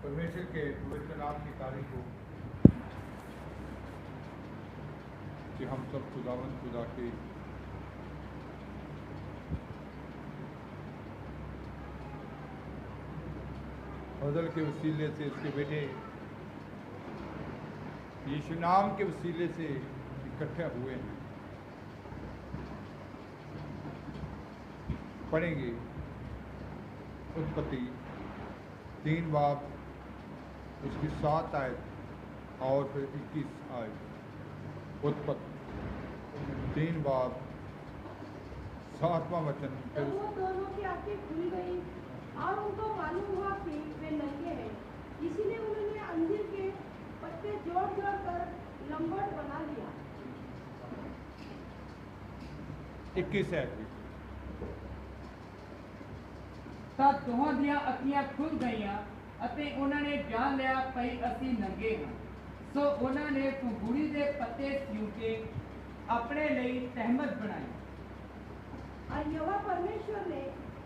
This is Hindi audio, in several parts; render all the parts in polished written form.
परमेश्वर के पवित्र नाम की तारीफ हो कि हम सब खुदावंद खुदा के फजल के वसीले से उसके बेटे यीशु नाम के वसीले से इकट्ठे हुए हैं। पढ़ेंगे उत्पत्ति 3 बाब उसकी 7 आयत और फिर 21 आयत। उत्पत्ति 3 बाब 7वां वचन। तब वो दोनों की आंखें खुल गई और उनको मालूम हुआ कि वे नंगे हैं, इसीलिए उन्होंने अंजीर के पत्ते जोड़ जोड़ कर लंगोट बना लिया। 21 आयत। तब दोहां ਦੀਆਂ ਅੱਖੀਆਂ ਖੁੱਲ ਗਈਆਂ ਅਤੇ ਉਹਨਾਂ ਨੇ ਜਾਣ ਲਿਆ ਭਈ ਅਸੀਂ ਨੰਗੇ ਹਾਂ। ਸੋ ਉਹਨਾਂ ਨੇ ਘੁੰਗੂੜੀ ਦੇ ਪੱਤੇ ਸਿਉਂ ਕੇ ਆਪਣੇ ਲਈ ਤਹਿਮਤ बनाई। और यहोवा परमेश्वर ने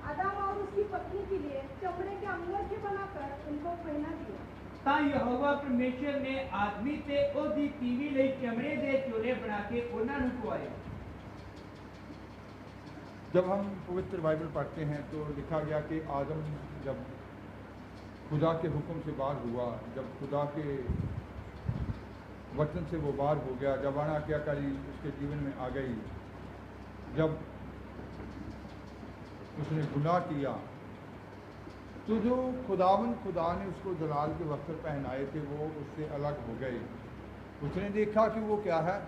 आदम और उसकी पत्नी के लिए चमड़े के अंगूठे बनाकर उनको पहना दिया। ਤਾਂ ਯਹੋਵਾ ਪਰਮੇਸ਼ਰ ਨੇ ਆਦਮੀ ਤੇ ਉਹਦੀ ਤੀਵੀ ਲਈ ਚਮੜੇ ਦੇ ਝੋਲੇ ਬਣਾ ਕੇ ਉਹਨਾਂ ਨੂੰ ਪਵਾਏ। जब हम पवित्र बाइबल पढ़ते हैं तो लिखा गया कि आदम जब खुदा के हुक्म से बाहर हुआ, जब खुदा के वचन से वो बाहर हो गया, जब आज्ञाकारी उसके जीवन में आ गई, जब उसने गुनाह किया, तो जो खुदा ने उसको जलाल के वस्त्र पहनाए थे वो उससे अलग हो गए। उसने देखा कि वो क्या है,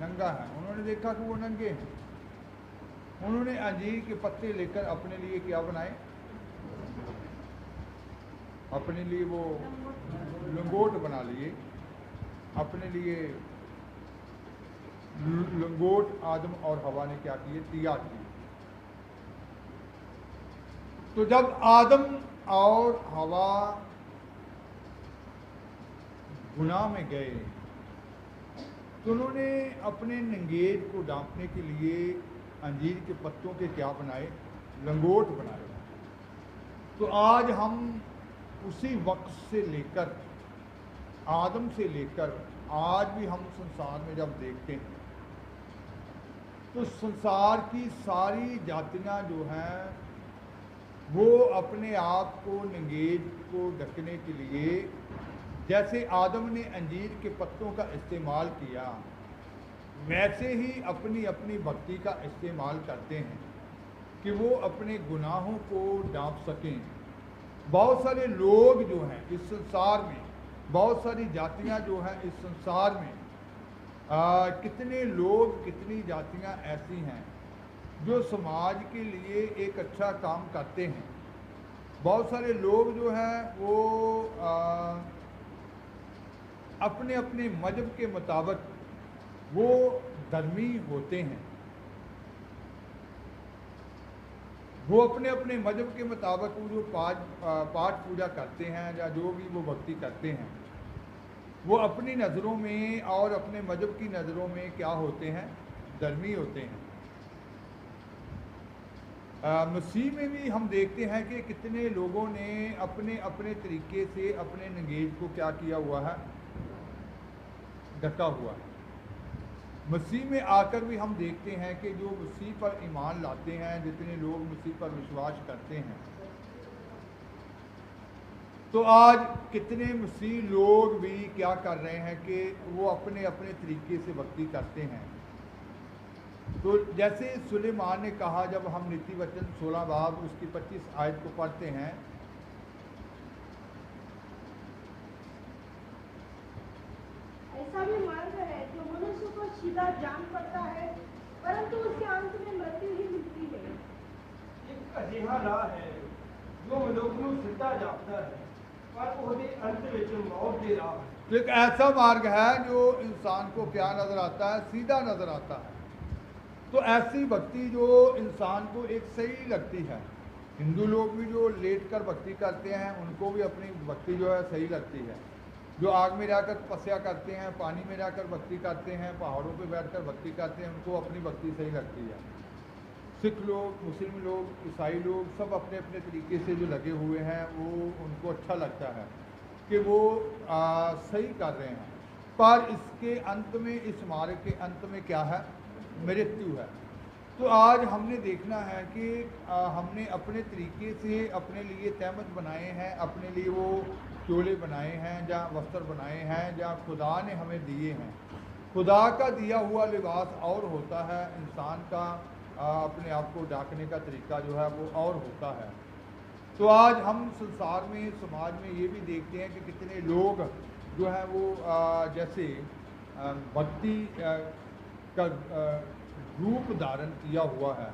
नंगा है। उन्होंने देखा कि वो नंगे हैं। उन्होंने अंजीर के पत्ते लेकर अपने लिए क्या बनाए, अपने लिए वो लंगोट बना लिए। अपने लिए लंगोट आदम और हवा ने क्या किए, तैयार किए। तो जब आदम और हवा गुनाह में गए तो उन्होंने अपने नंगेज को ढांपने के लिए अंजीर के पत्तों के क्या बनाए, लंगोट बनाए। तो आज हम उसी वक्त से लेकर, आदम से लेकर आज भी हम संसार में जब देखते हैं तो संसार की सारी जातियां जो हैं वो अपने आप को नंगेज को ढकने के लिए, जैसे आदम ने अंजीर के पत्तों का इस्तेमाल किया, वैसे ही अपनी अपनी भक्ति का इस्तेमाल करते हैं कि वो अपने गुनाहों को ढांप सकें। बहुत सारे लोग जो हैं इस संसार में, बहुत सारी जातियां जो हैं इस संसार में, कितने लोग, कितनी जातियां ऐसी हैं जो समाज के लिए एक अच्छा काम करते हैं। बहुत सारे लोग जो हैं वो अपने अपने मजहब के मुताबिक वो धर्मी होते हैं। वो अपने अपने मजहब के मुताबिक वो जो पाठ पूजा करते हैं या जो भी वो भक्ति करते हैं, वो अपनी नज़रों में और अपने मजहब की नज़रों में क्या होते हैं, धर्मी होते हैं। मसीह में भी हम देखते हैं कि कितने लोगों ने अपने अपने तरीके से अपने नंगेज को क्या किया हुआ है, ढका हुआ है। मसीह में आकर भी हम देखते हैं कि जो मसीह पर ईमान लाते हैं, जितने लोग मसीह पर विश्वास करते हैं, तो आज कितने मसीह लोग भी क्या कर रहे हैं कि वो अपने अपने तरीके से भक्ति करते हैं। तो जैसे सुलेमान ने कहा, जब हम नीति वचन 16 बाब उसकी 25 आयत को पढ़ते हैं, ऐसा भी मार्ग है जो मनुष्य को सीधा जान पड़ता है, परंतु उसके अंत में मृत्यु ही मिलती है। एक अजिहा राह है जो मनुष्य को सीधा जापता है, पर उसके अंत में मौत की राह है। तो एक ऐसा मार्ग है जो इंसान को क्या नजर आता है, सीधा नजर आता है। तो ऐसी भक्ति जो इंसान को एक सही लगती है। हिंदू लोग भी जो लेट कर भक्ति करते हैं उनको भी अपनी भक्ति जो है सही लगती है। जो आग में रहकर तपस्या करते हैं, पानी में रहकर भक्ति करते हैं, पहाड़ों पे बैठकर भक्ति करते हैं, उनको अपनी भक्ति सही लगती है। सिख लोग, मुस्लिम लोग, ईसाई लोग सब अपने अपने तरीके से जो लगे हुए हैं वो उनको अच्छा लगता है कि वो सही कर रहे हैं। पर इसके अंत में, इस मार्ग के अंत में क्या है? मृत्यु है। तो आज हमने देखना है कि हमने अपने तरीके से अपने लिए तहमत बनाए हैं, अपने लिए वो चोले बनाए हैं, जहाँ वस्त्र बनाए हैं, जहाँ खुदा ने हमें दिए हैं। खुदा का दिया हुआ लिबास और होता है, इंसान का अपने आप को ढांकने का तरीका जो है वो और होता है। तो आज हम संसार में, समाज में ये भी देखते हैं कि कितने लोग जो है वो जैसे भक्ति का रूप धारण किया हुआ है।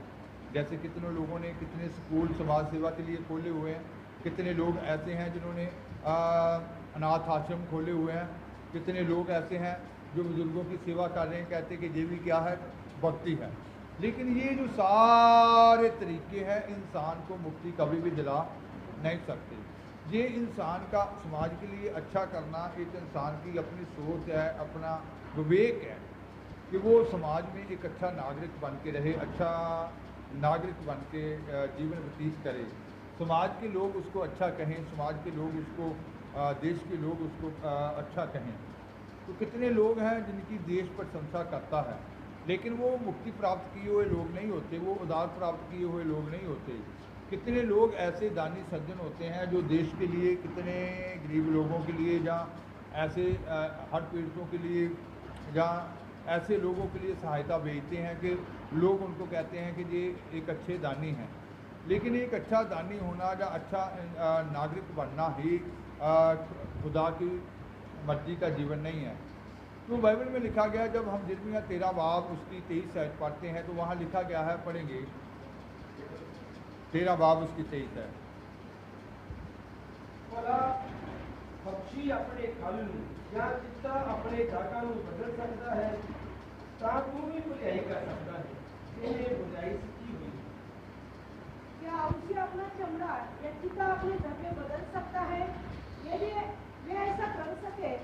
जैसे कितने लोगों ने कितने स्कूल समाज सेवा के लिए खोले हुए हैं, कितने लोग ऐसे हैं जिन्होंने अनाथ आश्रम खोले हुए हैं, कितने लोग ऐसे हैं जो बुजुर्गों की सेवा कर रहे हैं, कहते हैं कि ये भी क्या है? भक्ति है। लेकिन ये जो सारे तरीके हैं इंसान को मुक्ति कभी भी दिला नहीं सकते। ये इंसान का समाज के लिए अच्छा करना एक इंसान की अपनी सोच है, अपना विवेक है कि वो समाज में एक अच्छा नागरिक बन के रहे, अच्छा नागरिक बन के जीवन व्यतीत करे, समाज के लोग उसको अच्छा कहें, समाज के लोग उसको, देश के लोग उसको अच्छा कहें। तो कितने लोग हैं जिनकी देश प्रशंसा करता है, लेकिन वो मुक्ति प्राप्त किए हुए लोग नहीं होते, वो उदार प्राप्त किए हुए लोग नहीं होते। कितने लोग ऐसे दानी सज्जन होते हैं जो देश के लिए, कितने गरीब लोगों के लिए, जहाँ ऐसे हर पीड़ितों के लिए, जहाँ ऐसे लोगों के लिए सहायता भेजते हैं कि लोग उनको कहते हैं कि ये एक अच्छे दानी हैं। लेकिन एक अच्छा दानी होना या अच्छा नागरिक बनना ही खुदा की मर्जी का जीवन नहीं है। तो बाइबल में लिखा गया, जब हम यिर्मयाह 13 बाब उसकी 23 आयत पढ़ते हैं तो वहाँ लिखा गया है, पढ़ेंगे 13 बाब उसकी 23 है। भला पक्षी अपने खल या चित्ता अपने जाका बदल सकता है, तां तू भी बुझाई कर सकता है, तेने बुझाई सीखी हुई। क्या उसे अपना चमड़ा या चिता अपने धब्बे बदल सकता है? यदि वे ऐसा कर सके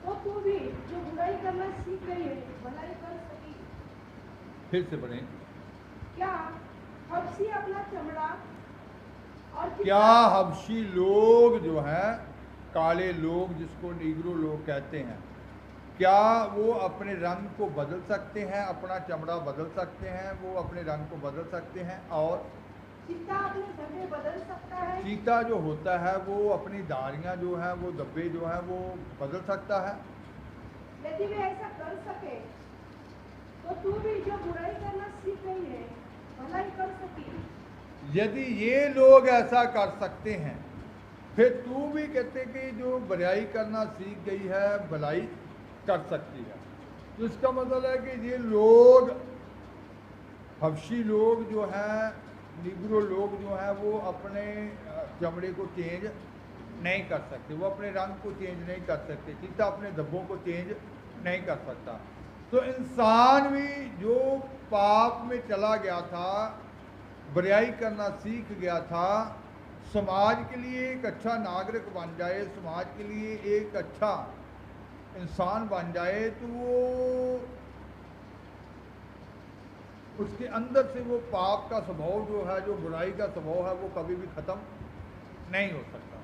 तो तू भी जो बुराई करना सीख गई है भलाई कर सकी। फिर से पढ़ें। क्या हबशी अपना चमड़ा और क्या हबशी लोग जो हैं, काले लोग जिसको नीग्रो लोग कहते हैं, क्या वो अपने रंग को बदल सकते हैं? अपना चमड़ा बदल सकते हैं, वो अपने रंग को बदल सकते हैं। और चीता अपने धब्बे बदल सकता है? चीता जो होता है वो अपनी धारियाँ जो हैं, वो धब्बे जो हैं वो बदल सकता है। यदि वे ऐसा कर सके तो तू भी जो बुराई करना सीख गई है भलाई कर सकी। यदि ये लोग ऐसा कर सकते हैं, फिर तू भी कहते कि जो बुराई करना सीख गई है भलाई कर सकती है। तो इसका मतलब है कि ये लोग, हबशी लोग जो हैं, निग्रो लोग जो हैं, वो अपने चमड़े को चेंज नहीं कर सकते, वो अपने रंग को चेंज नहीं कर सकते, चीता अपने धब्बों को चेंज नहीं कर सकता। तो इंसान भी जो पाप में चला गया था, बुराई करना सीख गया था, समाज के लिए एक अच्छा नागरिक बन जाए, समाज के लिए एक अच्छा इंसान बन जाए, तो वो उसके अंदर से वो पाप का स्वभाव जो है, जो बुराई का स्वभाव है, वो कभी भी ख़त्म नहीं हो सकता।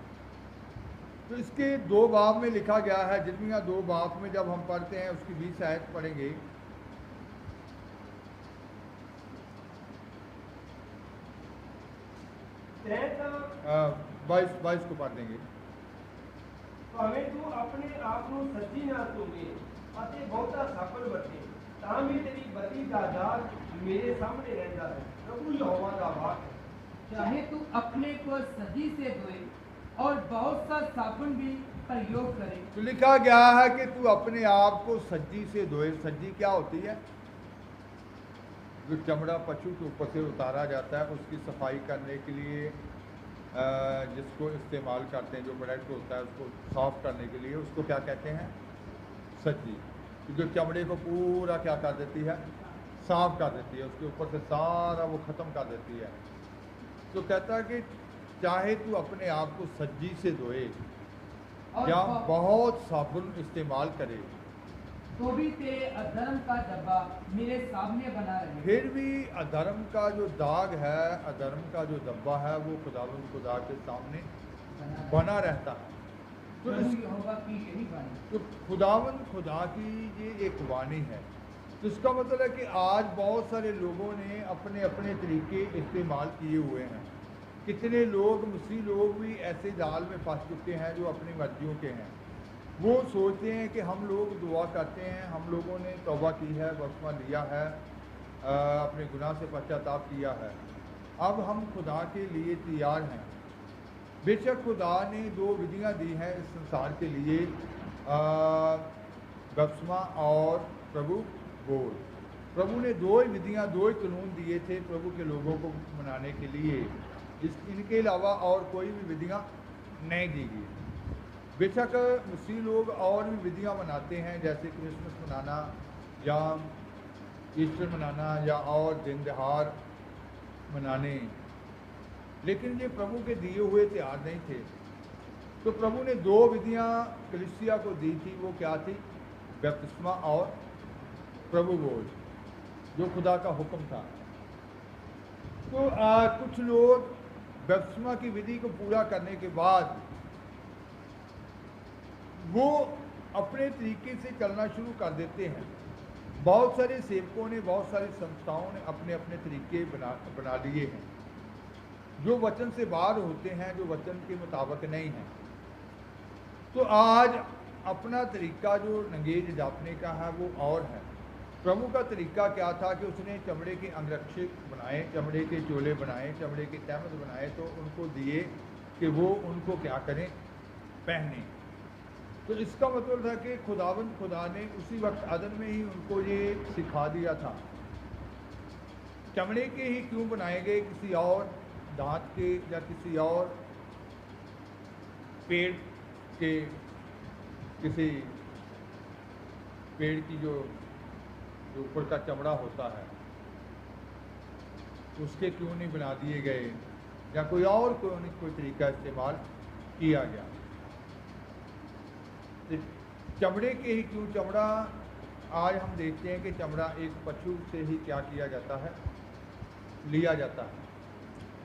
तो इसके 2 बाब में लिखा गया है, यिर्मयाह 2 बाब में जब हम पढ़ते हैं, उसकी 20 आयत पढ़ेंगे। बाईस को पढ़ देंगे। ਭਾਵੇਂ ਤੂੰ ਆਪਣੇ ਆਪ ਨੂੰ ਸੱਜੀ ਨਾ ਧੋਵੇਂ ਅਤੇ ਬਹੁਤਾ ਸਾਬਣ ਵਰਤੇ, ਤਾਂ ਵੀ ਤੇਰੀ ਬਦੀ ਦਾ ਦਾਗ मेरे सामने रहता है। प्रभु यहोवा का वाक है। चाहे तू अपने को सदी से धोए और बहुत सा साबुन भी प्रयोग करे। तो लिखा गया है कि तू अपने आप को सज्जी से धोए। सज्जी क्या होती है? जो चमड़ा पशु के ऊपर से उतारा जाता है, उसकी सफाई करने के लिए जिसको इस्तेमाल करते हैं, जो ब्रेड होता है उसको साफ करने के लिए, उसको क्या कहते हैं? सज्जी। जो चमड़े को पूरा क्या कर देती है? साफ कर देती है, उसके ऊपर से सारा वो ख़त्म कर देती है। तो कहता है कि चाहे तू अपने आप को सज्जी से धोए या बहुत साबुन इस्तेमाल करे, तो भी तेरे अधर्म का धब्बा मेरे सामने बना रहे। फिर भी अधर्म का जो दाग है, अधर्म का जो धब्बा है, वो खुदावंद खुदा के सामने बना रहता है। तो प्रभु इस यहोवा की यही वाणी। तो खुदावंद खुदा की ये एक वाणी है। तो इसका मतलब है कि आज बहुत सारे लोगों ने अपने अपने तरीके इस्तेमाल किए हुए हैं। कितने लोग, मसीह लोग भी ऐसे जाल में फंस चुके हैं जो अपनी मर्जियों के हैं। वो सोचते हैं कि हम लोग दुआ करते हैं, हम लोगों ने तौबा की है, बपतिस्मा लिया है, अपने गुनाह से पश्चाताप किया है, अब हम खुदा के लिए तैयार हैं। बेशक खुदा ने 2 विधियां दी हैं इस संसार के लिए, बपतिस्मा और प्रभु बोल। प्रभु ने 2 ही विधियां, 2 ही कानून दिए थे प्रभु के लोगों को मनाने के लिए। इनके अलावा और कोई भी विधियां नहीं दी गई। बेशक मसीह लोग और भी विधियां मनाते हैं, जैसे क्रिसमस मनाना या ईस्टर मनाना या और दिन त्योहार मनाने, लेकिन ये प्रभु के दिए हुए त्यौहार नहीं थे। तो प्रभु ने 2 विधियां कलीसिया को दी थी। वो क्या थी? बपतिस्मा और प्रभु बोल, जो खुदा का हुक्म था। तो कुछ लोग बपतिस्मा की विधि को पूरा करने के बाद वो अपने तरीके से चलना शुरू कर देते हैं। बहुत सारे सेवकों ने, बहुत सारी संस्थाओं ने अपने अपने तरीके बना लिए हैं, जो वचन से बाहर होते हैं, जो वचन के मुताबिक नहीं हैं। तो आज अपना तरीका जो नंगेज जापने का है वो और है। प्रभु का तरीका क्या था कि उसने चमड़े के अंगरक्षक बनाए, चमड़े के चोले बनाए, चमड़े के तहमद बनाए, तो उनको दिए कि वो उनको क्या करें? पहने। तो इसका मतलब था कि खुदावंद खुदा ने उसी वक्त अदन में ही उनको ये सिखा दिया था। चमड़े के ही क्यों बनाए गए? किसी और दांत के या किसी और पेड़ के, किसी पेड़ की जो ऊपर का चमड़ा होता है उसके क्यों नहीं बना दिए गए, या कोई और कोई तरीका इस्तेमाल किया गया? चमड़े के ही क्यों? चमड़ा आज हम देखते हैं कि चमड़ा एक पशु से ही क्या किया जाता है? लिया जाता है।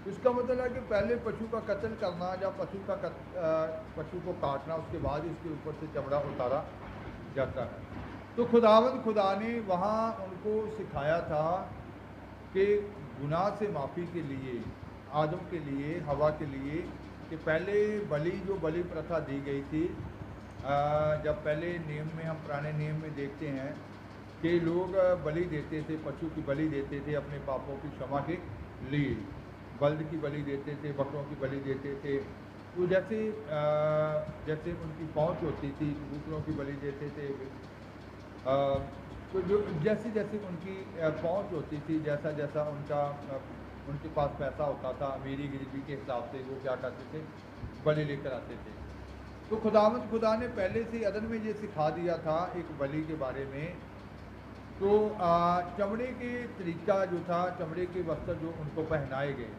इसका मतलब है कि पहले पशु का कत्ल करना या पशु को काटना, उसके बाद इसके ऊपर से चमड़ा उतारा जाता है। तो खुदावंद खुदा ने वहाँ उनको सिखाया था कि गुनाह से माफ़ी के लिए, आदम के लिए, हवा के लिए, कि पहले बलि, जो बलि प्रथा दी गई थी, जब पहले नियम में, हम पुराने नियम में देखते हैं कि लोग बलि देते थे, पशु की बलि देते थे अपने पापों की क्षमा के लिए। बल्द की बलि देते थे, बकरों की बलि देते थे। तो जैसे उनकी पहुंच होती थी, कबूतरों की बलि देते थे। तो जो जैसे जैसे उनकी पहुंच होती थी, जैसा जैसा उनके पास पैसा होता था, अमीरी गरीबी के हिसाब से वो क्या करते थे? बलि लेकर आते थे। तो खुदावंद खुदा ने पहले से अदन में ये सिखा दिया था एक बलि के बारे में। तो चमड़े के तरीका जो था, चमड़े के वस्त्र जो उनको पहनाए गए।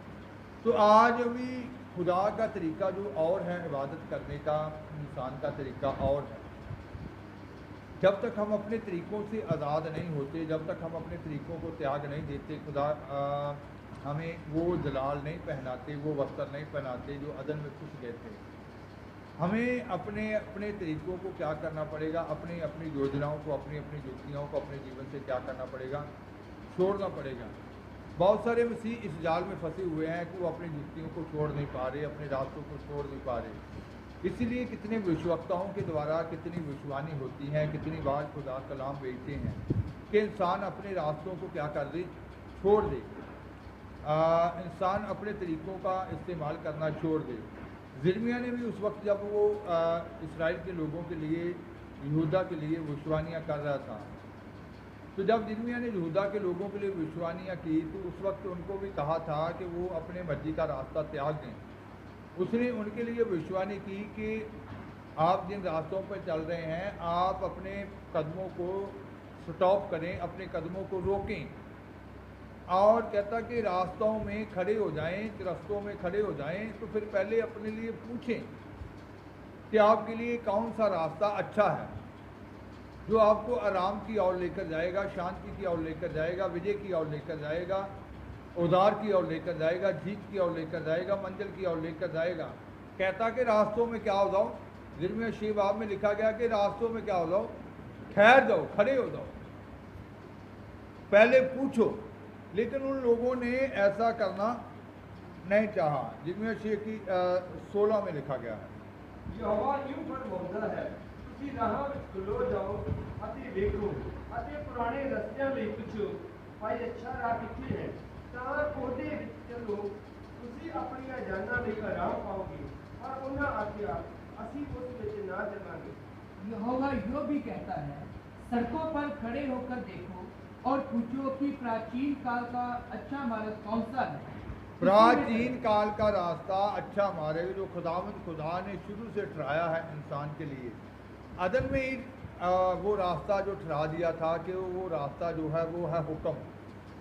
तो आज भी खुदा का तरीका जो और है इबादत करने का, इंसान का तरीका और है। जब तक हम अपने तरीक़ों से आज़ाद नहीं होते, जब तक हम अपने तरीक़ों को त्याग नहीं देते, खुदा हमें वो जलाल नहीं पहनाते, वो वस्त्र नहीं पहनाते जो अदन में खुश गए थे। हमें अपने अपने तरीक़ों को क्या करना पड़ेगा? अपनी अपनी योजनाओं को, अपनी अपनी युक्तियों को अपने जीवन से क्या करना पड़ेगा? छोड़ना पड़ेगा। बहुत सारे मसीह इस जाल में फंसे हुए हैं कि वो अपनी युक्तियों को छोड़ नहीं पा रहे, अपने रास्तों को छोड़ नहीं पा रहे। इसीलिए कितने भविष्यवक्ताओं के द्वारा कितनी भविष्यवाणी होती है, कितनी बार खुदा कलाम भेजते हैं कि इंसान अपने रास्तों को क्या कर दे? छोड़ दे। इंसान अपने तरीक़ों का इस्तेमाल करना छोड़ दे। यिर्मयाह ने भी उस वक्त जब वो इस्राएल के लोगों के लिए, यहूदा के लिए भविष्यवाणियाँ कर रहा था, तो जब यिर्मयाह ने यहूदा के लोगों के लिए भविष्यवाणियाँ की, तो उस वक्त उनको भी कहा था कि वो अपने मर्जी का रास्ता त्याग दें। उसने उनके लिए भविष्यवाणी की कि आप जिन रास्तों पर चल रहे हैं, आप अपने कदमों को स्टॉप करें, अपने कदमों को रोकें, और कहता कि रास्तों में खड़े हो जाएं, रस्तों में खड़े हो जाएं, तो फिर पहले अपने लिए पूछें कि आपके लिए कौन सा रास्ता अच्छा है। जो आपको आराम की ओर लेकर जाएगा, शांति की ओर लेकर जाएगा, विजय की ओर लेकर जाएगा, उदार की ओर लेकर जाएगा, जीत की ओर लेकर जाएगा, मंजिल की ओर लेकर जाएगा। कहता कि रास्तों में क्या हो जाओ, जिनमें शिव बाब में लिखा गया कि रास्तों में क्या हो जाओ, ठहर जाओ, खड़े हो जाओ, पहले पूछो। लेकिन उन लोगों ने ऐसा करना नहीं चाहा, जिनमें शेख की 16 में लिखा गया है। ਯਹੋਵਾ ਇਉਂ ਫਰਮਾਉਂਦਾ ਹੈ, ਤੁਸੀਂ ਰਾਹਾਂ ਵਿੱਚ ਖਲੋ ਜਾਓ ਅਤੇ ਵੇਖੋ ਅਤੇ ਪੁਰਾਣੇ ਰਸਤਿਆਂ ਲਈ ਪੁੱਛੋ, ਭਾਈ ਅੱਛਾ ਰਾਹ ਕਿੱਥੇ ਹੈ, ਤਾਂ ਉਹਦੇ ਵਿੱਚ ਚੱਲੋ, ਤੁਸੀਂ ਆਪਣੀਆਂ ਜਾਨਾਂ ਲਈ ਆਰਾਮ ਪਾਓਗੇ। ਪਰ ਉਹਨਾਂ ਆਖਿਆ, ਅਸੀਂ ਉਸ ਵਿੱਚ ਨਾ ਚੱਲਾਂਗੇ। यहोवा यो भी कहता है, सड़कों पर खड़े होकर देखो और पूछो कि प्राचीन काल का अच्छा मार्ग कौन सा है। प्राचीन काल का रास्ता अच्छा मार्ग जो खुदा ने शुरू से ठहराया है इंसान के लिए। अदन में ही वो रास्ता जो ठहरा दिया था कि वो रास्ता जो है वो है हुक्म।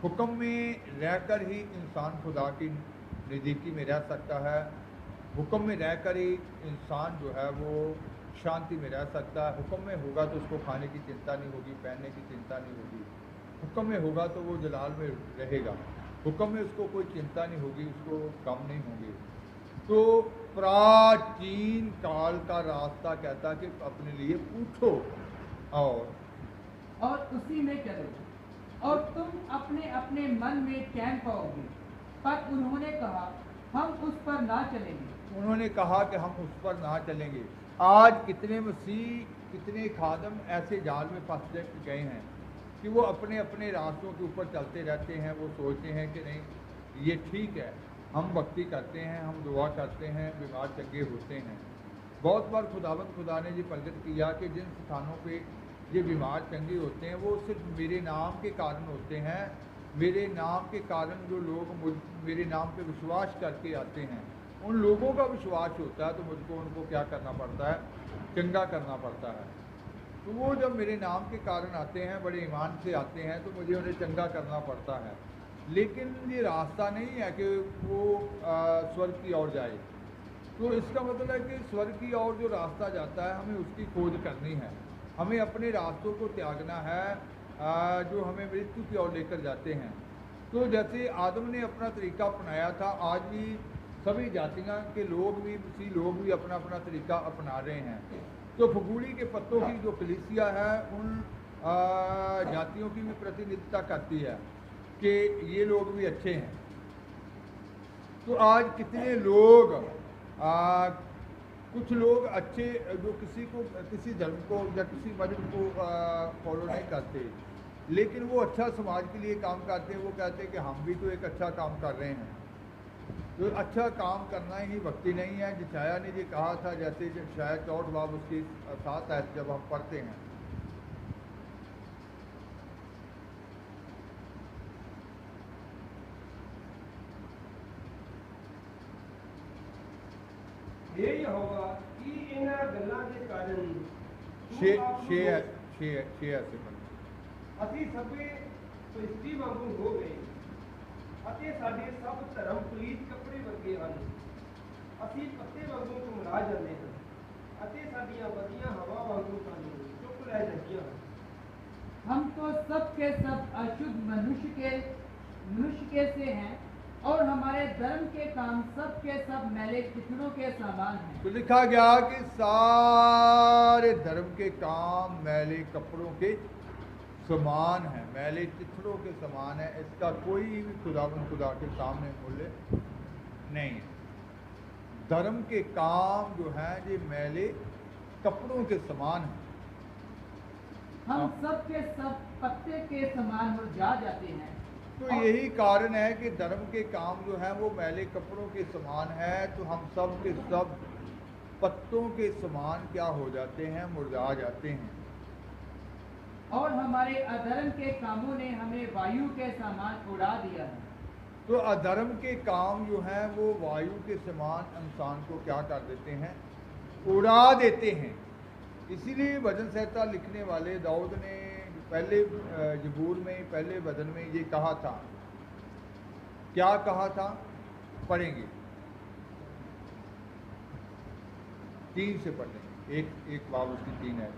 हुक्म में रहकर ही इंसान खुदा की नज़दीकी में रह सकता है। हुक्म में रहकर ही इंसान जो है वो शांति में रह सकता है। हुक्म में होगा तो उसको खाने की चिंता नहीं होगी, पहनने की चिंता नहीं होगी। हुक्म में होगा तो वो जलाल में रहेगा। हुक्म में उसको कोई चिंता नहीं होगी, उसको गम नहीं होंगे। तो प्राचीन काल का रास्ता कहता कि अपने लिए पूछो और उसी में चलो और तुम अपने अपने मन में चैन पाओगे। पर उन्होंने कहा, हम उस पर ना चलेंगे। उन्होंने कहा कि हम उस पर ना चलेंगे। आज कितने मसीह, कितने खादम ऐसे जाल में फंस गए हैं कि वो अपने अपने रास्तों के ऊपर चलते रहते हैं। वो सोचते हैं कि नहीं ये ठीक है, हम भक्ति करते हैं, हम दुआ करते हैं, बीमार चंगे होते हैं। बहुत बार खुदा ने ये प्रगट किया कि जिन स्थानों पे ये बीमार चंगे होते हैं वो सिर्फ मेरे नाम के कारण होते हैं। मेरे नाम के कारण जो लोग मेरे नाम पे विश्वास करके आते हैं, उन लोगों का विश्वास होता है तो मुझको उनको क्या करना पड़ता है, चंगा करना पड़ता है। तो वो जब मेरे नाम के कारण आते हैं, बड़े ईमान से आते हैं, तो मुझे उन्हें चंगा करना पड़ता है। लेकिन ये रास्ता नहीं है कि वो स्वर्ग की ओर जाए। तो इसका मतलब है कि स्वर्ग की ओर जो रास्ता जाता है हमें उसकी खोज करनी है। हमें अपने रास्तों को त्यागना है जो हमें मृत्यु की ओर लेकर जाते हैं। तो जैसे आदम ने अपना तरीका अपनाया था, आज भी सभी जातियाँ के लोग भी, मसीह लोग भी अपना अपना तरीका अपना रहे हैं। तो फगुड़ी के पत्तों की जो कलीसिया है उन जातियों की भी प्रतिनिधित्व करती है कि ये लोग भी अच्छे हैं। तो आज कितने लोग कुछ लोग अच्छे जो किसी धर्म को या किसी मजहब को फॉलो नहीं करते, लेकिन वो अच्छा समाज के लिए काम करते हैं। वो कहते हैं कि हम भी तो एक अच्छा काम कर रहे हैं। तो अच्छा काम करना ही भक्ति नहीं है। जिशाया ने ये कहा था, जैसे शायद 64 बाब उसके साथ है जब हम पढ़ते हैं, हे यहोवा की इन्हां गल्लां दे कारण छे ऐसे पढ़ते। ਅਸੀਂ ਸਭੇ ਪ੍ਰਿਸ਼ਟੀ ਵਾਂਗੂ ਹੋ ਗਏ ਅਤੇ ਸਾਡੇ ਸਭ ਧਰਮ ਪਲੀਤ ਕੱਪੜੇ ਵਰਗੇ ਹਨ। ਅਸੀਂ ਪੱਤੇ ਵਾਂਗੂ ਝੁਮਰਾ ਜਾਂਦੇ ਹਾਂ ਅਤੇ ਸਾਡੀਆਂ ਵਧੀਆਂ ਹਵਾ ਵਾਂਗੂ ਸਾਨੂੰ ਚੁੱਕ ਲੈ ਜਾਂਦੀਆਂ ਹਨ। हम तो सब के सब अशुद्ध मनुष्य के से हैं और हमारे धर्म के काम सब के सब मैले चिथड़ों के समान हैं। तो लिखा गया कि सारे धर्म के काम मैले कपड़ों के समान है, मैले चिथड़ों के समान है। इसका कोई भी खुदा के सामने मूल्य नहीं है। धर्म के काम जो है ये मैले कपड़ों के समान है। हम सब के सब पत्ते के समान मुरझा जाते हैं। तो यही कारण है कि धर्म के काम जो है वो मैले कपड़ों के समान है। तो हम सब के सब पत्तों के समान क्या हो जाते हैं, मुरझा जाते हैं। और हमारे अधर्म के कामों ने हमें वायु के समान उड़ा दिया है। तो अधर्म के काम जो हैं वो वायु के समान इंसान को क्या कर देते हैं, उड़ा देते हैं। इसीलिए भजन संहिता लिखने वाले दाऊद ने पहले जबूर में, पहले भजन में ये कहा था। क्या कहा था, पढ़ेंगे 3 से पढ़ेंगे। एक बाब उसकी 3 है।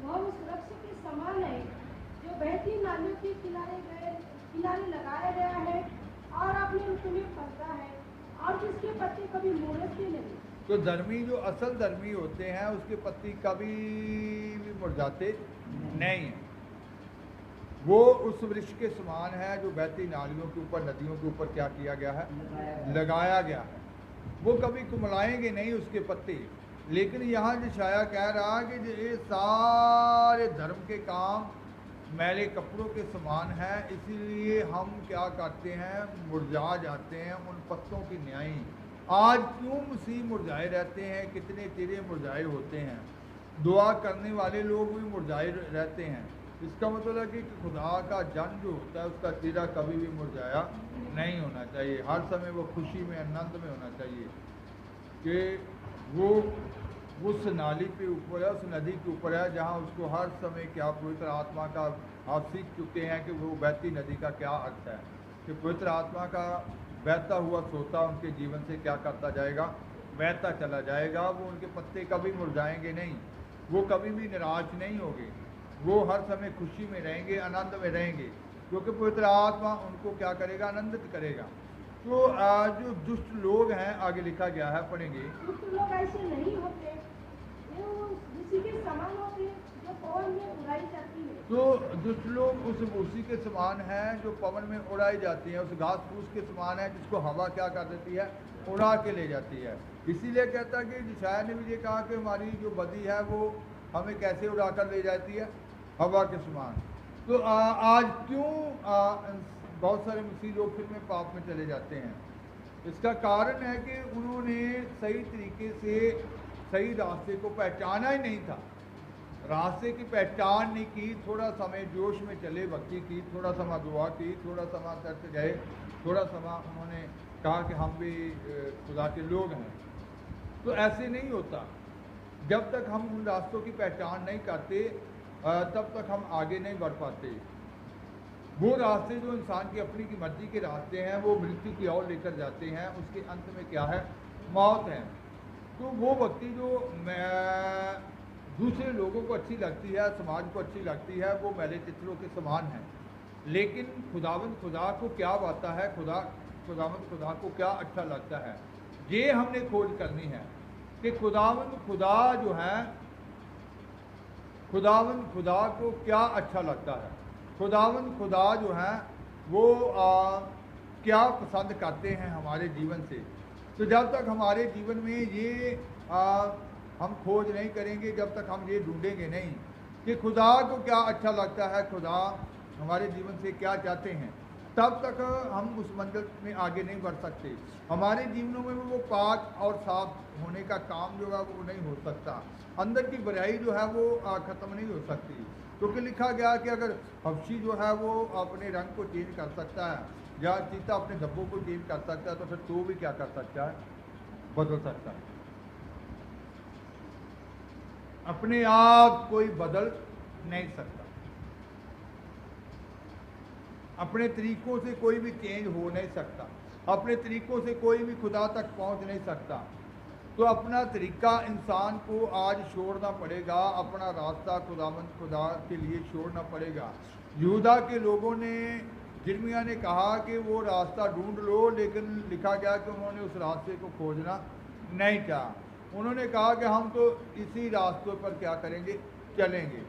वह उस वृक्ष के समान है जो बहती नालियों के किनारे लगाया गया है और अपने ऋतु में फलता है और जिसके पत्ते कभी मुड़ते नहीं। तो धर्मी जो असल धर्मी होते हैं उसके पत्ती कभी भी मुरझाते नहीं हैं। वो उस वृक्ष के समान है जो बहती नालियों के ऊपर, नदियों के ऊपर क्या किया गया है, लगाया गया है। वो कभी कुमलाएंगे नहीं उसके पत्ते। लेकिन यहाँ यशायाह कह रहा है कि ये सारे धर्म के काम मैले कपड़ों के समान है, इसीलिए हम क्या करते हैं, मुरझा जाते हैं उन पत्तों की न्यायी। आज क्यों मसीह मुरझाए रहते हैं, कितने चेहरे मुरझाए होते हैं, दुआ करने वाले लोग भी मुरझाए रहते हैं। इसका मतलब है कि खुदा का जन जो होता है उसका चेहरा कभी भी मुरझाया नहीं होना चाहिए। हर समय वो खुशी में, आनंद में होना चाहिए कि वो उस नाली पे ऊपर है, उस नदी के ऊपर है जहाँ उसको हर समय क्या पवित्र आत्मा का, आप सीख चुके हैं कि वो बहती नदी का क्या अर्थ है, कि पवित्र आत्मा का बहता हुआ सोता उनके जीवन से क्या करता जाएगा, बहता चला जाएगा। वो उनके पत्ते कभी मुरझाएंगे नहीं, वो कभी भी निराश नहीं होंगे, वो हर समय खुशी में रहेंगे, आनंद में रहेंगे, क्योंकि पवित्र आत्मा उनको क्या करेगा, आनंदित करेगा। तो जो दुष्ट लोग हैं, आगे लिखा गया है, पढ़ेंगे। दुष्ट लोग ऐसे नहीं होते, ये उसी के समान होते जो पवन में उड़ाई जाती है। तो दुष्ट लोग उस उसी के समान हैं जो पवन में उड़ाई जाती है, उस घास फूस के समान है जिसको हवा क्या कर देती है, उड़ा के ले जाती है। इसीलिए कहता है कि यशायाह ने भी ये कहा कि हमारी जो बदी है वो हमें कैसे उड़ा कर ले जाती है, हवा के समान। तो आज क्यों बहुत सारे मसीह लोग फिर में पाप में चले जाते हैं? इसका कारण है कि उन्होंने सही तरीके से सही रास्ते को पहचाना ही नहीं था, रास्ते की पहचान नहीं की। थोड़ा समय जोश में चले, भक्ति की, थोड़ा समय दुआ की, थोड़ा समय चर्च गए, थोड़ा समय उन्होंने कहा कि हम भी खुदा के लोग हैं। तो ऐसे नहीं होता। जब तक हम उन रास्तों की पहचान नहीं करते तब तक हम आगे नहीं बढ़ पाते। वो रास्ते जो इंसान की अपनी की मर्जी के रास्ते हैं वो मृत्यु की ओर लेकर जाते हैं, उसके अंत में क्या है, मौत है। तो वो भक्ति जो दूसरे लोगों को अच्छी लगती है, समाज को अच्छी लगती है, वो मैले चित्रों के समान है। लेकिन खुदावंद खुदा को क्या बाता है, खुदावंद खुदा को क्या अच्छा लगता है, ये हमने खोज करनी है कि खुदावंद खुदा जो है, खुदावंद खुदा को क्या अच्छा लगता है, खुदावंद खुदा जो है वो क्या पसंद करते हैं हमारे जीवन से। तो जब तक हमारे जीवन में ये हम खोज नहीं करेंगे, जब तक हम ये ढूंढेंगे नहीं कि खुदा को क्या अच्छा लगता है, खुदा हमारे जीवन से क्या चाहते हैं, तब तक हम उस मंजिल में आगे नहीं बढ़ सकते। हमारे जीवनों में वो पाक और साफ होने का काम जो है वो नहीं हो सकता, अंदर की बुराई जो है वो ख़त्म नहीं हो सकती। क्योंकि लिखा गया कि अगर हबशी जो है वो अपने रंग को चेंज कर सकता है या चीता अपने धब्बों को चेंज कर सकता है, तो फिर तो भी क्या कर सकता है, बदल सकता है। अपने आप कोई बदल नहीं सकता, अपने तरीकों से कोई भी चेंज हो नहीं सकता, अपने तरीकों से कोई भी खुदा तक पहुंच नहीं सकता। तो अपना तरीका इंसान को आज छोड़ना पड़ेगा, अपना रास्ता खुदावंद खुदा के लिए छोड़ना पड़ेगा। यहूदा के लोगों ने, यिर्मयाह ने कहा कि वो रास्ता ढूंढ लो, लेकिन लिखा गया कि उन्होंने उस रास्ते को खोजना नहीं चाहा। उन्होंने कहा कि हम तो इसी रास्तों पर क्या करेंगे, चलेंगे।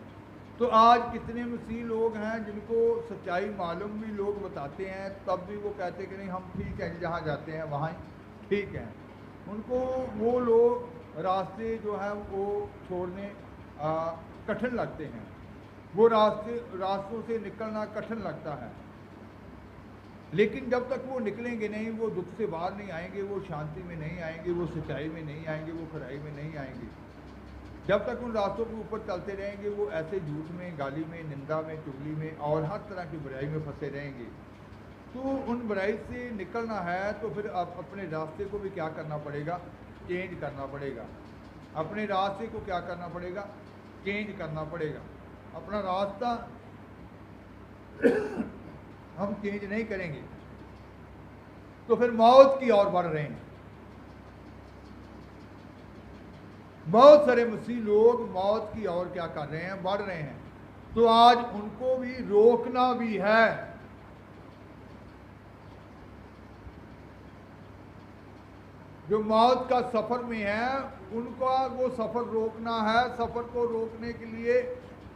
तो आज कितने मसीह लोग हैं जिनको सच्चाई मालूम भी लोग बताते हैं, तब भी वो कहते हैं कि नहीं हम ठीक हैं, जहाँ जाते हैं वहाँ ठीक हैं। उनको वो लोग रास्ते जो हैं वो छोड़ने कठिन लगते हैं, वो रास्तों से निकलना कठिन लगता है। लेकिन जब तक वो निकलेंगे नहीं, वो दुख से बाहर नहीं आएंगे, वो शांति में नहीं आएंगे, वो सच्चाई में नहीं आएंगे, वो खराई में नहीं आएंगे। जब तक उन रास्तों के ऊपर चलते रहेंगे, वो ऐसे झूठ में, गाली में, निंदा में, चुगली में और हर तरह की बुराई में फंसे रहेंगे। तो उन बुराई से निकलना है तो फिर आप अपने रास्ते को भी क्या करना पड़ेगा, चेंज करना पड़ेगा। अपने रास्ते को क्या करना पड़ेगा, चेंज करना पड़ेगा। अपना रास्ता हम चेंज नहीं करेंगे तो फिर मौत की ओर बढ़ रहे हैं। बहुत सारे मसीह लोग मौत की ओर क्या कर रहे हैं, बढ़ रहे हैं। तो आज उनको भी रोकना भी है। जो मौत का सफर में है उनका वो सफर रोकना है। सफर को रोकने के लिए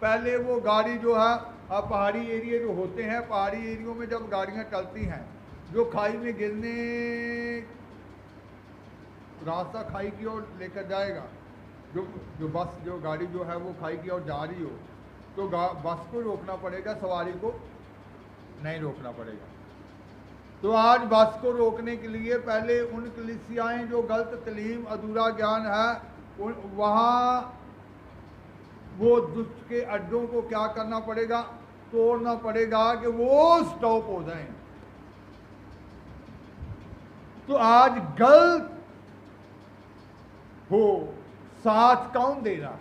पहले वो गाड़ी जो है, पहाड़ी एरिया जो होते हैं, पहाड़ी एरियो में जब गाड़ियां चलती हैं, जो खाई में गिरने, रास्ता खाई की ओर लेकर जाएगा, जो बस जो गाड़ी जो है वो खाई की ओर जा रही हो, तो बस को रोकना पड़ेगा, सवारी को नहीं रोकना पड़ेगा। तो आज बस को रोकने के लिए पहले उन कलीसियाएं जो गलत तलीम, अधूरा ज्ञान है, वहाँ वो दुष्ट के अड्डों को क्या करना पड़ेगा, तोड़ना पड़ेगा कि वो स्टॉप हो जाएं। तो आज गलत हो साथ कौन दे रहा?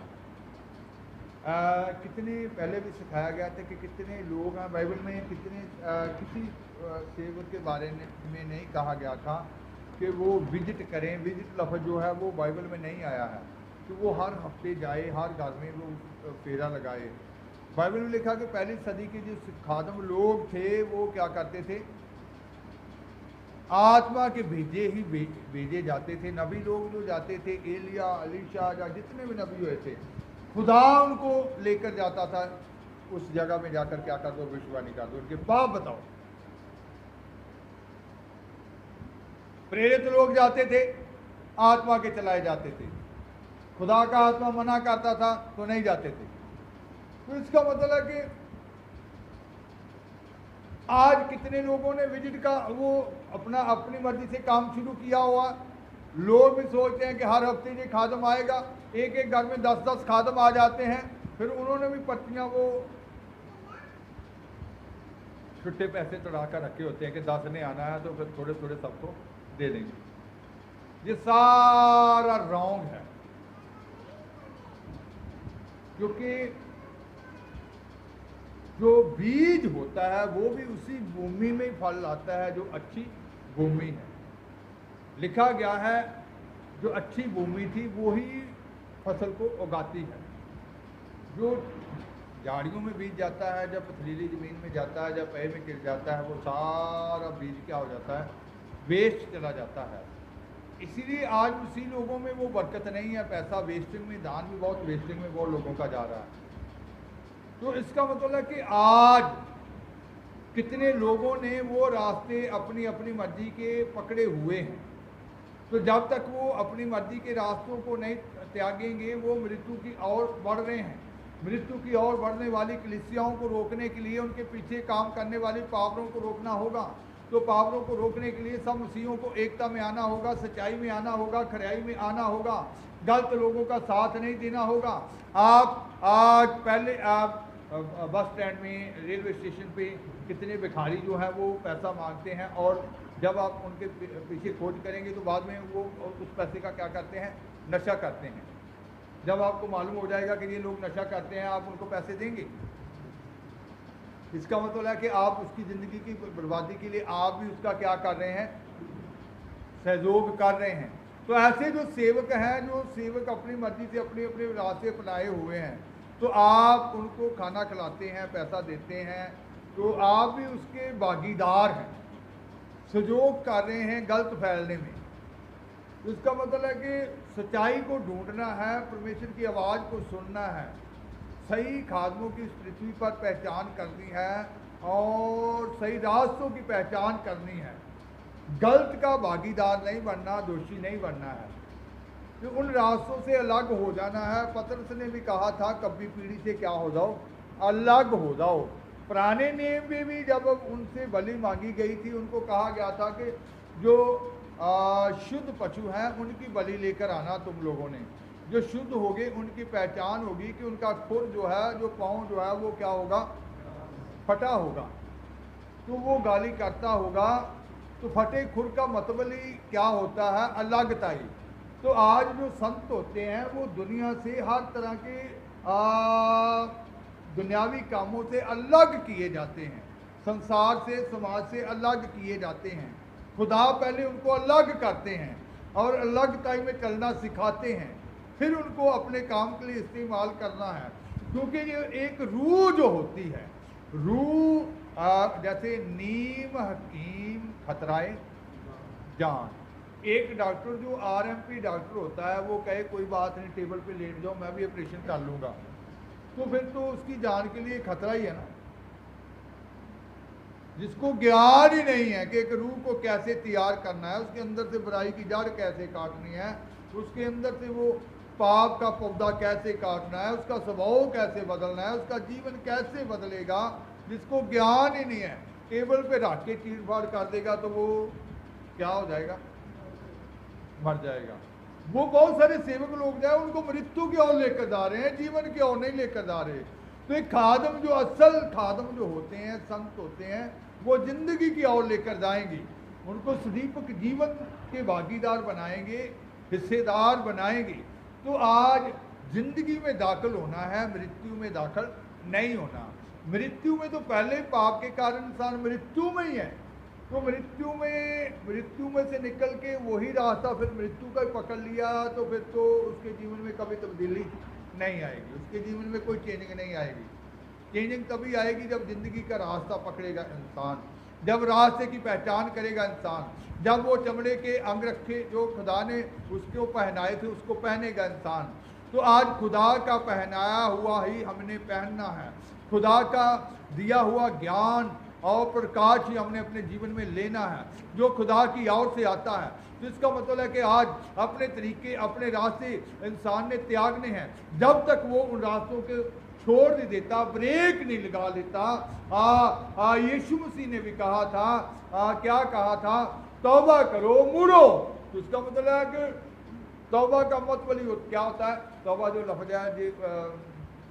कितने पहले भी सिखाया गया था कि कितने लोग हैं बाइबल में, कितने किसी सेवक के बारे में नहीं कहा गया था कि वो विजिट करें। विजिट लफ्ज़ जो है वो बाइबल में नहीं आया है कि वो हर हफ्ते जाए, हर घर में वो फेरा लगाए। बाइबल में लिखा कि पहली सदी के जो खादम लोग थे वो क्या करते थे, आत्मा के भेजे जाते थे। नबी लोग जो जाते थे, एलिया, अलीशा, या जितने भी नबी हुए थे, खुदा उनको लेकर जाता था उस जगह में जाकर क्या कर दो, भविष्यवाणी कर दो, उनके पाप बताओ। प्रेरित लोग जाते थे, आत्मा के चलाए जाते थे। खुदा का आत्मा मना करता था तो नहीं जाते थे। तो इसका मतलब है कि आज कितने लोगों ने विजिट का वो अपनी मर्जी से काम शुरू किया हुआ। लोग भी सोचते हैं कि हर हफ्ते ये खादम आएगा, एक एक घर में 10-10 खादम आ जाते हैं। फिर उन्होंने भी पर्चियां वो छुट्टे पैसे चढ़ा कर रखे होते हैं कि 10 ने आना है तो फिर थोड़े थोड़े सबको दे देंगे। ये सारा रॉन्ग है, क्योंकि जो बीज होता है वो भी उसी भूमि में फल लाता है जो अच्छी भूमि है। लिखा गया है जो अच्छी भूमि थी वो ही फसल को उगाती है। जो झाड़ियों में बीज जाता है, जब पथरीली ज़मीन में जाता है, जब पैर में गिर जाता है, वो सारा बीज क्या हो जाता है, वेस्ट चला जाता है। इसीलिए आज उसी लोगों में वो बरकत नहीं है। पैसा वेस्टिंग में, दान भी बहुत वेस्टिंग में बहुत लोगों का जा रहा है। तो इसका मतलब है कि आज कितने लोगों ने वो रास्ते अपनी अपनी मर्जी के पकड़े हुए हैं। तो जब तक वो अपनी मर्जी के रास्तों को नहीं त्यागेंगे, वो मृत्यु की ओर बढ़ रहे हैं। मृत्यु की ओर बढ़ने वाली कलीसियाओं को रोकने के लिए उनके पीछे काम करने वाली पावरों को रोकना होगा। तो पावरों को रोकने के लिए सब मसीहों को एकता में आना होगा, सच्चाई में आना होगा, खराई में आना होगा, गलत लोगों का साथ नहीं देना होगा। आप आज पहले आप बस स्टैंड में, रेलवे स्टेशन पे कितने भिखारी जो है वो पैसा मांगते हैं, और जब आप उनके पीछे खोज करेंगे तो बाद में वो उस पैसे का क्या करते हैं, नशा करते हैं। जब आपको मालूम हो जाएगा कि ये लोग नशा करते हैं, आप उनको पैसे देंगे। इसका मतलब है कि आप उसकी ज़िंदगी की बर्बादी के लिए आप भी उसका क्या कर रहे हैं, सहयोग कर रहे हैं। तो ऐसे जो सेवक हैं, जो सेवक अपनी मर्जी से अपने अपने रास्ते अपनाए हुए हैं, तो आप उनको खाना खिलाते हैं, पैसा देते हैं, तो आप भी उसके भागीदार हैं, सहयोग कर रहे हैं गलत फैलने में। इसका मतलब है कि सच्चाई को ढूंढना है, परमेश्वर की आवाज़ को सुनना है, सही खादमों की इस पृथ्वी पर पहचान करनी है और सही रास्तों की पहचान करनी है। गलत का भागीदार नहीं बनना, दोषी नहीं बनना है, तो उन रास्तों से अलग हो जाना है। पतरस ने भी कहा था, कभी पीढ़ी से क्या हो जाओ, अलग हो जाओ। पुराने नियम में भी जब उनसे बलि मांगी गई थी, उनको कहा गया था कि जो शुद्ध पशु हैं उनकी बलि लेकर आना तुम लोगों ने। जो शुद्ध होंगे उनकी पहचान होगी कि उनका खुर जो है, जो पाँव जो है वो क्या होगा, फटा होगा, तो वो गाली करता होगा। तो फटे खुर का मतलब ही क्या होता है, अलगताई। तो आज जो संत होते हैं वो दुनिया से हर तरह के दुनियावी कामों से अलग किए जाते हैं, संसार से, समाज से अलग किए जाते हैं। खुदा पहले उनको अलग करते हैं और अलगताई में चलना सिखाते हैं। फिर उनको अपने काम के लिए इस्तेमाल करना है। क्योंकि ये एक रूह जो होती है, रूह जैसे नीम हकीम खतराए जान। एक डॉक्टर जो आरएमपी डॉक्टर होता है वो कहे कोई बात नहीं, टेबल पे लेट जाओ, मैं भी ऑपरेशन कर लूँगा, तो फिर तो उसकी जान के लिए खतरा ही है ना। जिसको ज्ञान ही नहीं है कि एक रूह को कैसे तैयार करना है, उसके अंदर से बुराई की जड़ कैसे काटनी है, उसके अंदर से वो पाप का पौधा कैसे काटना है, उसका स्वभाव कैसे बदलना है, उसका जीवन कैसे बदलेगा, जिसको ज्ञान ही नहीं है, टेबल पे रख के चीर फाड़ कर देगा तो वो क्या हो जाएगा, मर जाएगा। वो बहुत सारे सेवक लोग जो है उनको मृत्यु की ओर लेकर जा रहे हैं, जीवन की ओर नहीं लेकर जा रहे। तो एक खादम जो असल खादम जो होते हैं, संत होते हैं, वो जिंदगी की ओर लेकर जाएंगे, उनको सदीपक जीवन के भागीदार बनाएंगे, हिस्सेदार बनाएंगे। तो आज जिंदगी में दाखिल होना है, मृत्यु में दाखिल नहीं होना। मृत्यु में तो पहले पाप के कारण इंसान मृत्यु में ही है, तो मृत्यु में से निकल के वही रास्ता फिर मृत्यु का ही पकड़ लिया तो फिर तो उसके जीवन में कभी तब्दीली नहीं आएगी, उसके जीवन में कोई चेंजिंग नहीं आएगी। चेंजिंग तभी आएगी जब जिंदगी का रास्ता पकड़ेगा इंसान, जब रास्ते की पहचान करेगा इंसान, जब वो चमड़े के अंग रखे जो खुदा ने उसको पहनाए थे उसको पहनेगा इंसान। तो आज खुदा का पहनाया हुआ ही हमने पहनना है, खुदा का दिया हुआ ज्ञान और प्रकाश ही हमने अपने जीवन में लेना है जो खुदा की ओर से आता है। तो इसका मतलब है कि आज अपने तरीके, अपने रास्ते इंसान ने त्यागने हैं। जब तक वो उन रास्तों के छोड़ नहीं देता, ब्रेक नहीं लगा लेता। यीशु मसीह ने भी कहा था, क्या कहा था, तौबा करो, मुड़ो। तो इसका मतलब है कि तौबा का मतलब क्या होता है, तौबा जो लफ्ज़ है जी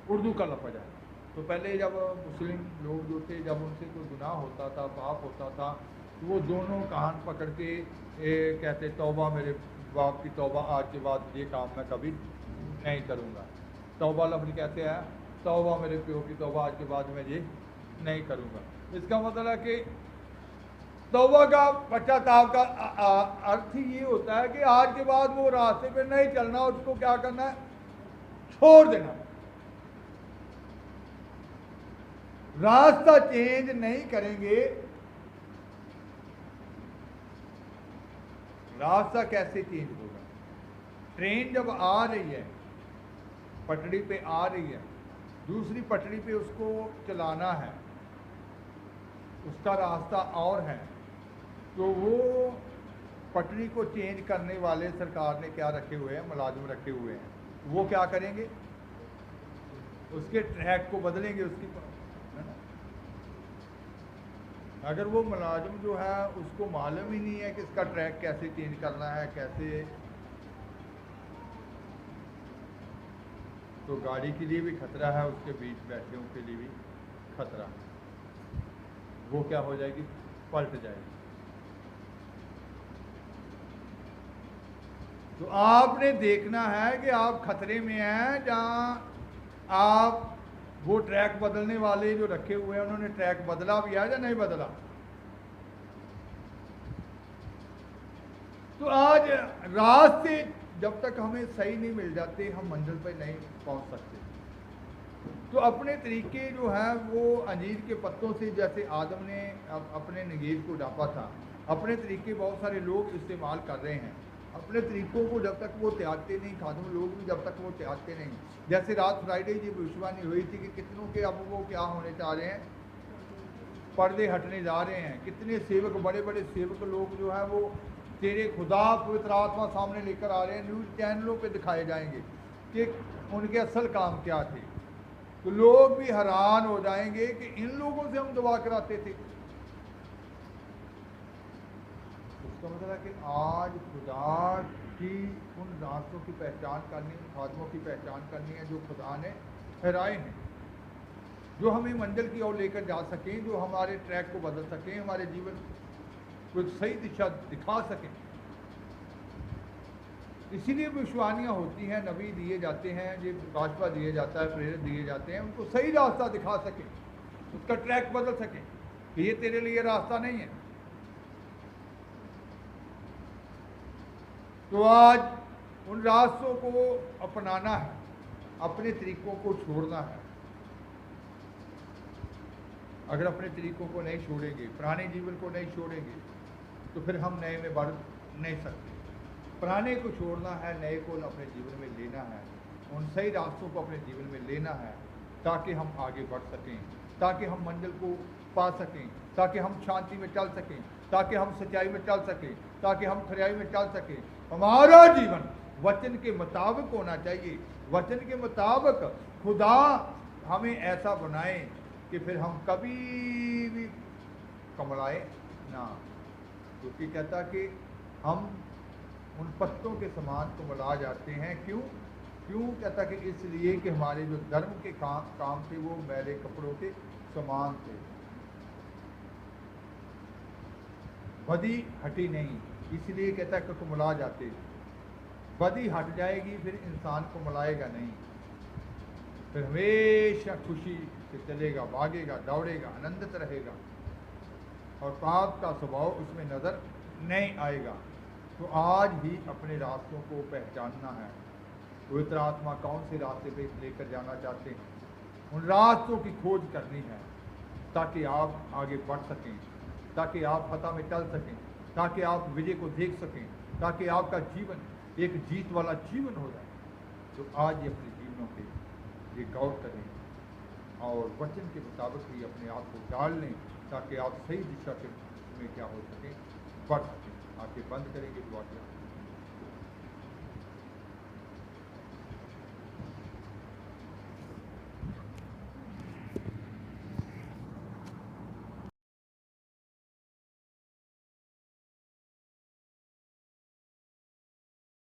उर्दू का लफ्ज़ है। तो पहले जब मुस्लिम लोग जो थे, जब उनसे कोई गुनाह होता था, पाप होता था, तो वो दोनों कान पकड़ के कहते तौबा, मेरे बाप की तौबा, आज के बाद ये काम मैं कभी नहीं करूँगा। तौबा लफ्ज़ कहते हैं, तौबा मेरे प्यो की तौबा, आज के बाद मैं ये नहीं करूँगा। इसका मतलब है कि तौबा का पश्चाताप का अर्थ ही ये होता है कि आज के बाद वो रास्ते पे नहीं चलना, उसको क्या करना है, छोड़ देना। रास्ता चेंज नहीं करेंगे, रास्ता कैसे चेंज होगा। ट्रेन जब आ रही है, पटड़ी पे आ रही है, दूसरी पटड़ी पे उसको चलाना है, उसका रास्ता और है, तो वो पटड़ी को चेंज करने वाले सरकार ने क्या रखे हुए हैं, मुलाजिम रखे हुए हैं। वो क्या करेंगे, उसके ट्रैक को बदलेंगे, उसकी अगर वो मुलाजिम जो है उसको मालूम ही नहीं है कि इसका ट्रैक कैसे चेंज करना है, कैसे, तो गाड़ी के लिए भी खतरा है, उसके बीच बैठे के लिए भी खतरा। वो क्या हो जाएगी, पलट जाएगी। तो आपने देखना है कि आप खतरे में हैं, जहाँ आप वो ट्रैक बदलने वाले जो रखे हुए हैं उन्होंने ट्रैक बदला भी है या नहीं बदला। तो आज रास्ते जब तक हमें सही नहीं मिल जाते, हम मंजिल पर नहीं पहुंच सकते। तो अपने तरीके जो है वो अंजीर के पत्तों से, जैसे आदम ने अपने नगीर को ढांपा था, अपने तरीके बहुत सारे लोग इस्तेमाल कर रहे हैं। अपने तरीकों को जब तक वो त्यागते नहीं, खादम लोग भी जब तक वो त्यागते नहीं। जैसे रात फ्राइडे की भविष्यवाणी हुई थी कि कितनों के अब वो क्या होने चाह रहे हैं, पर्दे हटने जा रहे हैं। कितने सेवक, बड़े बड़े सेवक लोग जो है वो तेरे खुदा पवित्र आत्मा सामने लेकर आ रहे हैं, न्यूज़ चैनलों पे दिखाए जाएंगे कि उनके असल काम क्या थे। तो लोग भी हैरान हो जाएंगे कि इन लोगों से हम दुआ कराते थे। उसका मतलब है कि आज खुदा की उन रास्तों की पहचान करनी, उन खादमों की पहचान करनी है जो खुदा ने ठहराए हैं, जो हमें मंजिल की ओर लेकर जा सकें, जो हमारे ट्रैक को बदल सकें, हमारे जीवन को सही दिशा दिखा सकें। इसीलिए भविष्यवाणियाँ होती हैं, नबी दिए जाते हैं, ये प्रकाशवा दिए जाता है, प्रेरित दिए जाते हैं, उनको सही रास्ता दिखा सकें, उसका ट्रैक बदल सकें कि ये तेरे लिए रास्ता नहीं है। तो आज उन रास्तों को अपनाना है, अपने तरीकों को छोड़ना है। अगर अपने तरीकों को नहीं छोड़ेंगे, पुराने जीवन को नहीं छोड़ेंगे, तो फिर हम नए में बढ़ नहीं सकते। पुराने को छोड़ना है, नए को अपने जीवन में लेना है, उन सही रास्तों को अपने जीवन में लेना है, ताकि हम आगे बढ़ सकें, ताकि हम मंजिल को पा सकें, ताकि हम शांति में चल सकें, ताकि हम सच्चाई में चल सकें, ताकि हम खरियाई में चल सकें। हमारा जीवन वचन के मुताबिक होना चाहिए। वचन के मुताबिक खुदा हमें ऐसा बनाए कि फिर हम कभी भी कमलाए ना, क्योंकि कहता कि हम उन पत्तों के समान कमला जाते हैं। क्यों? कहता कि इसलिए कि हमारे जो धर्म के काम थे वो मैले कपड़ों के समान थे, बदी हटी नहीं, इसलिए कहता है कि कुमला जाते। बदी हट जाएगी फिर इंसान को मिलाएगा नहीं, फिर हमेशा खुशी से चलेगा, भागेगा, दौड़ेगा, आनंदित रहेगा और पाप का स्वभाव उसमें नजर नहीं आएगा। तो आज ही अपने रास्तों को पहचानना है। पवित्र आत्मा कौन से रास्ते पे लेकर जाना चाहते हैं, उन रास्तों की खोज करनी है, ताकि आप आगे बढ़ सकें, ताकि आप फतह में चल सकें, ताकि आप विजय को देख सकें, ताकि आपका जीवन एक जीत वाला जीवन हो जाए। तो आज ही अपने जीवनों पे ये गौर करें और वचन के मुताबिक ही अपने आप को डाल लें, ताकि आप सही दिशा के में क्या हो सकें, बढ़ सकें। आंखें बंद करेंगे, दुआ करें।